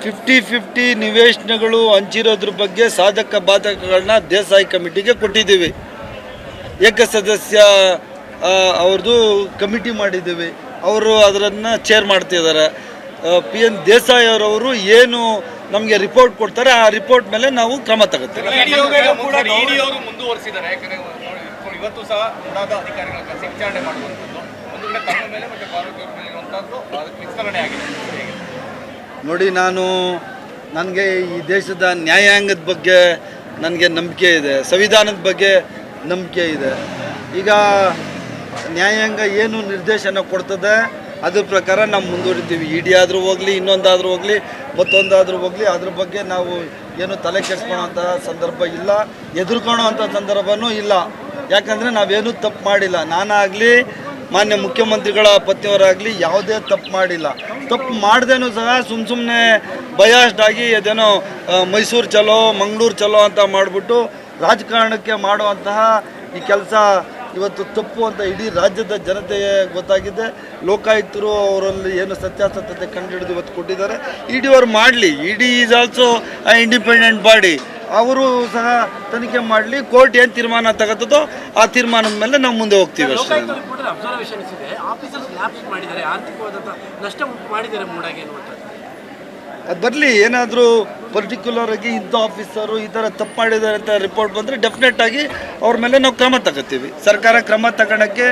50-50 ನಿವೇಶನಗಳು ಹಂಚಿರೋದ್ರ ಬಗ್ಗೆ ಸಾಧಕ ಬಾಧಕಗಳನ್ನ ದೇಸಾಯಿ ಕಮಿಟಿಗೆ ಕೊಟ್ಟಿದ್ದೀವಿ. ಏಕಸದಸ್ಯ ಅವ್ರದ್ದು ಕಮಿಟಿ ಮಾಡಿದ್ದೀವಿ. ಅವರು ಅದನ್ನು ಚೇರ್ ಮಾಡ್ತಿದ್ದಾರೆ. PN ದೇಸಾಯಿ ಅವರವರು ಏನು ನಮಗೆ ರಿಪೋರ್ಟ್ ಕೊಡ್ತಾರೆ ಆ ರಿಪೋರ್ಟ್ ಮೇಲೆ ನಾವು ಕ್ರಮ ತಗೋತೀವಿ. ಇವತ್ತು ಸಹ ಉಡಾದ ಅಧಿಕಾರಿಗಳ ವಿಚಾರಣೆ ಮಾಡುವಂಥದ್ದು ಒಂದು ಕಡೆ ತಮ್ಮ ಮೇಲೆ ಮತ್ತು ಪಾರ್ವತಿ ಅವರ ಮೇಲೆ ಇರುವಂಥದ್ದು ಅದಕ್ಕೆ ವಿಸ್ತರಣೆ ಆಗಿದೆ. ನೋಡಿ, ನನಗೆ ಈ ದೇಶದ ನ್ಯಾಯಾಂಗದ ಬಗ್ಗೆ ನನಗೆ ನಂಬಿಕೆ ಇದೆ, ಸಂವಿಧಾನದ ಬಗ್ಗೆ ನಂಬಿಕೆ ಇದೆ. ಈಗ ನ್ಯಾಯಾಂಗ ಏನು ನಿರ್ದೇಶನ ಕೊಡ್ತದೆ ಅದ್ರ ಪ್ರಕಾರ ನಾವು ಮುಂದುವರಿತೀವಿ. ಇಡಿ ಆದರೂ ಹೋಗಲಿ, ಇನ್ನೊಂದಾದರೂ ಹೋಗಲಿ, ಮತ್ತೊಂದಾದರೂ ಹೋಗಲಿ, ಅದ್ರ ಬಗ್ಗೆ ನಾವು ಏನು ತಲೆ ಕೆಡಿಸ್ಕೊಳ್ಳೋಂಥ ಸಂದರ್ಭ ಇಲ್ಲ, ಎದುರ್ಕೊಳ್ಳೋ ಅಂಥ ಸಂದರ್ಭವೂ ಇಲ್ಲ. ಯಾಕಂದರೆ ನಾವೇನೂ ತಪ್ಪು ಮಾಡಿಲ್ಲ. ನಾನಾಗಲಿ ಮಾನ್ಯ ಮುಖ್ಯಮಂತ್ರಿಗಳ ಪತ್ನಿಯವರಾಗಲಿ ಯಾವುದೇ ತಪ್ಪು ಮಾಡಿಲ್ಲ. ತಪ್ಪು ಮಾಡ್ದೇನೂ ಸಹ ಸುಮ್ಮನೆ ಬಯಾಸ್ಡ್ ಆಗಿ ಅದೇನೋ ಮೈಸೂರು ಚಲೋ ಮಂಗಳೂರು ಚಲೋ ಅಂತ ಮಾಡಿಬಿಟ್ಟು ರಾಜಕಾರಣಕ್ಕೆ ಮಾಡುವಂತಹ ಈ ಕೆಲಸ ಇವತ್ತು ತಪ್ಪು ಅಂತ ಇಡೀ ರಾಜ್ಯದ ಜನತೆಗೆ ಗೊತ್ತಾಗಿದೆ. ಲೋಕಾಯುಕ್ತರು ಅವರಲ್ಲಿ ಏನು ಸತ್ಯಾಸತ್ಯತೆ ಕಂಡುಹಿಡಿದು ಇವತ್ತು ಕೊಟ್ಟಿದ್ದಾರೆ. ಇಡಿ ಅವರು ಮಾಡಲಿ. ಇಡಿ ಈಸ್ ಆಲ್ಸೋ ಇಂಡಿಪೆಂಡೆಂಟ್ ಬಾಡಿ. ಅವರು ಸಹ ತನಿಖೆ ಮಾಡಲಿ. ಕೋರ್ಟ್ ಏನು ತೀರ್ಮಾನ ತಗೋತದೋ ಆ ತೀರ್ಮಾನದ ಮೇಲೆ ನಾವು ಮುಂದೆ ಹೋಗ್ತೀವಿ ಅಷ್ಟೇ. ಅದು ಬರಲಿ. ಏನಾದರೂ ಪರ್ಟಿಕ್ಯುಲರ್ ಆಗಿ ಇಂಥ ಆಫೀಸರು ಈ ಥರ ತಪ್ಪು ಮಾಡಿದ್ದಾರೆ ಅಂತ ರಿಪೋರ್ಟ್ ಬಂದರೆ ಡೆಫಿನೆಟ್ ಆಗಿ ಅವ್ರ ಮೇಲೆ ನಾವು ಕ್ರಮ ತಗೋತೀವಿ. ಸರ್ಕಾರ ಕ್ರಮ ತಗೊಳ್ಳೋಕ್ಕೆ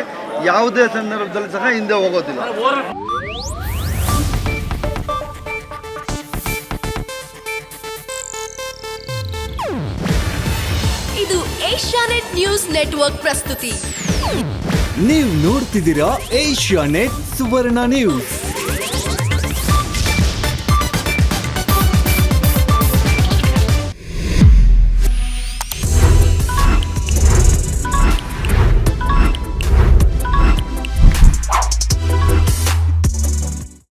ಯಾವುದೇ ಸಂದರ್ಭದಲ್ಲಿ ಸಹ ಹಿಂದೆ ಹೋಗೋದಿಲ್ಲ. ಇದು ಏಷ್ಯಾನೆಟ್ ನ್ಯೂಸ್ ನೆಟ್ವರ್ಕ್ ಪ್ರಸ್ತುತಿ. ನೀವು ನೋಡ್ತಿದ್ದೀರಾ ಏಷ್ಯಾನೆಟ್ ಸುವರ್ಣ ನ್ಯೂಸ್.